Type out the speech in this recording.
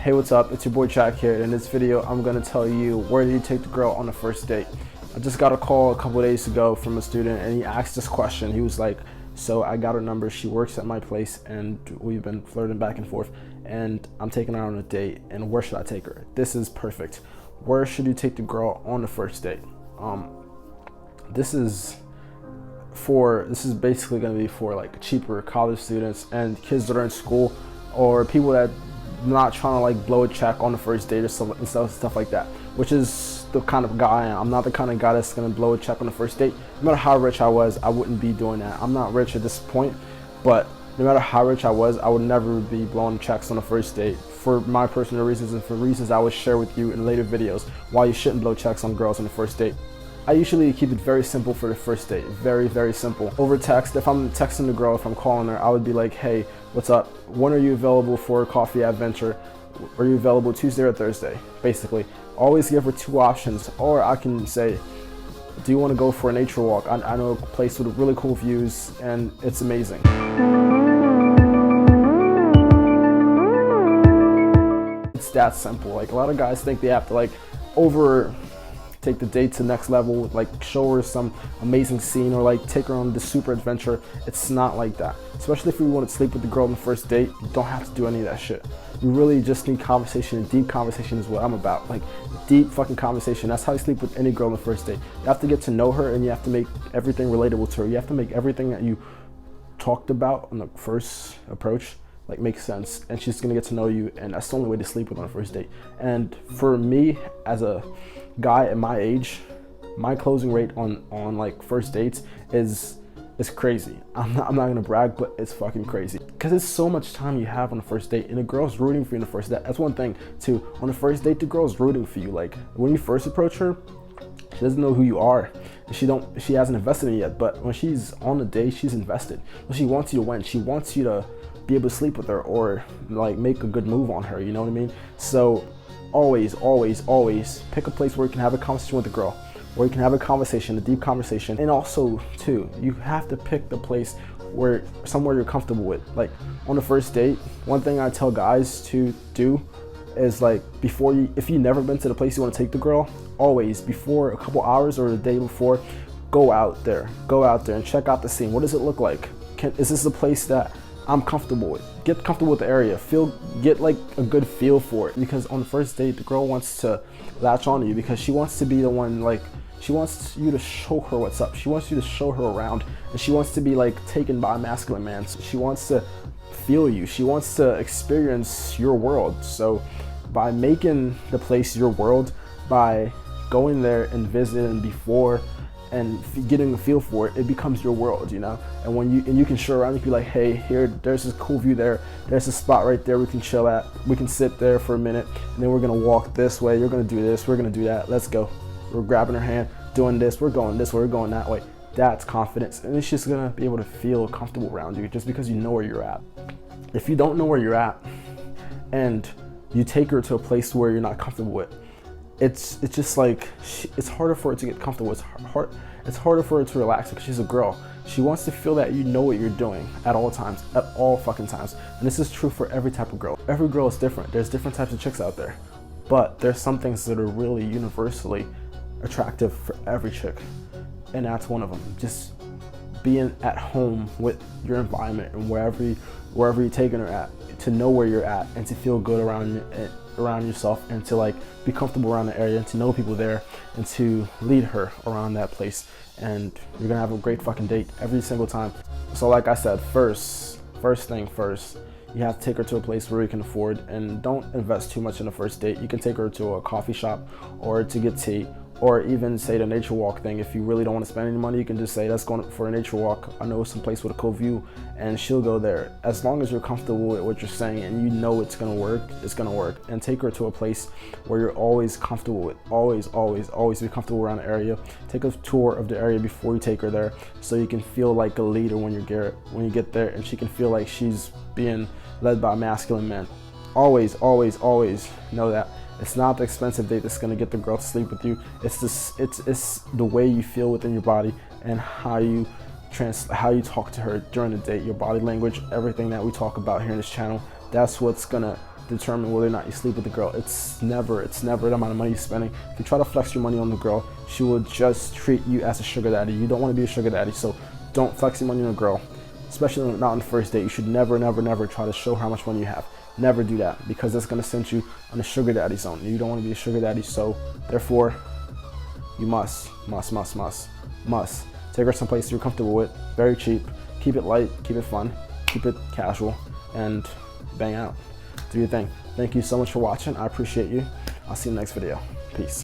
Hey, what's up? It's your boy Jack here. In this video, I'm gonna tell you where do you take the girl on the first date. I just got a call a couple days ago from a student and he asked this question. He was like, so I got her number, she works at my place and we've been flirting back and forth and I'm taking her on a date and where should I take her? This is perfect. Where should you take the girl on the first date? This is basically gonna be for like cheaper college students and kids that are in school or people that not trying to like blow a check on the first date or stuff like that, which is the kind of guy I am. I'm not the kind of guy that's gonna blow a check on the first date. No matter how rich I was, I wouldn't be doing that. I'm not rich at this point, but no matter how rich I was, I would never be blowing checks on the first date for my personal reasons and for reasons I would share with you in later videos why you shouldn't blow checks on girls on the first date. I usually keep it very simple for the first date, very, very simple. Over text, if I'm texting the girl, if I'm calling her, I would be like, hey, what's up? When are you available for a coffee adventure? Are you available Tuesday or Thursday? Basically, always give her two options. Or I can say, do you want to go for a nature walk? I know a place with really cool views and it's amazing. It's that simple. Like a lot of guys think they have to like take the date to the next level, like show her some amazing scene or like take her on this super adventure. It's not like that. Especially if you want to sleep with the girl on the first date, you don't have to do any of that shit. You really just need conversation, and deep conversation is what I'm about. Like deep fucking conversation. That's how you sleep with any girl on the first date. You have to get to know her and you have to make everything relatable to her. You have to make everything that you talked about on the first approach like make sense, and she's gonna get to know you, and that's the only way to sleep with on a first date. And for me, as a guy at my age, my closing rate on like first dates is crazy. I'm not gonna brag, but it's fucking crazy because it's so much time you have on the first date, and the girl's rooting for you on the first date. That's one thing too. On the first date, the girl's rooting for you. Like when you first approach her, she doesn't know who you are. She hasn't invested in you yet, but when she's on the date, she's invested. She wants you to win. She wants you to be able to sleep with her or like make a good move on her, you know what I mean? So always pick a place where you can have a conversation with the girl, where you can have a conversation, a deep conversation. And also too, you have to pick the place where somewhere you're comfortable with. Like on the first date, one thing I tell guys to do is like if you've never been to the place you want to take the girl, always before a couple hours or the day before, go out there and check out the scene. What does it look like? Is this a place that I'm comfortable with? Get comfortable with the area. Get like a good feel for it, because on the first date, the girl wants to latch on to you because she wants to be the one, like she wants you to show her what's up. She wants you to show her around, and she wants to be like taken by a masculine man. So she wants to feel you. She wants to experience your world. So by making the place your world, by going there and visiting before and getting a feel for it, it becomes your world, you know? And when you can show around, you can be like, hey, there's this cool view there, there's a spot right there we can chill at, we can sit there for a minute, and then we're gonna walk this way, you're gonna do this, we're gonna do that, let's go. We're grabbing her hand, doing this, we're going this way, we're going that way. That's confidence, and it's just gonna be able to feel comfortable around you just because you know where you're at. If you don't know where you're at and you take her to a place where you're not comfortable with, it's just like it's harder for her to get comfortable. It's harder for her to relax because she's a girl. She wants to feel that you know what you're doing at all times, at all fucking times. And this is true for every type of girl. Every girl is different. There's different types of chicks out there, but there's some things that are really universally attractive for every chick, and that's one of them. Just being at home with your environment and wherever you're taking her at, to know where you're at and to feel good around yourself, and to like be comfortable around the area and to know people there and to lead her around that place, and you're gonna have a great fucking date every single time. So like I said, first thing first, you have to take her to a place where you can afford, and don't invest too much in the first date. You can take her to a coffee shop or to get tea, or even say the nature walk thing. If you really don't want to spend any money, you can just say, let's go for a nature walk. I know some place with a cool view, and she'll go there. As long as you're comfortable with what you're saying and you know it's gonna work, it's gonna work. And take her to a place where you're always comfortable with. Always be comfortable around the area. Take a tour of the area before you take her there, so you can feel like a leader when you get there, and she can feel like she's being led by a masculine man. Always know that. It's not the expensive date that's gonna get the girl to sleep with you. It's the way you feel within your body and how you talk to her during the date, your body language, everything that we talk about here in this channel. That's what's gonna determine whether or not you sleep with the girl. It's never the amount of money you're spending. If you try to flex your money on the girl, she will just treat you as a sugar daddy. You don't want to be a sugar daddy, so don't flex your money on a girl, especially not on the first date. You should never try to show her how much money you have. Never do that, because that's going to send you on a sugar daddy zone. You don't want to be a sugar daddy, so therefore you must take her someplace you're comfortable with, very cheap. Keep it light, keep it fun, keep it casual, and bang out. Do your thing. Thank you so much for watching. I appreciate you. I'll see you in the next video. Peace.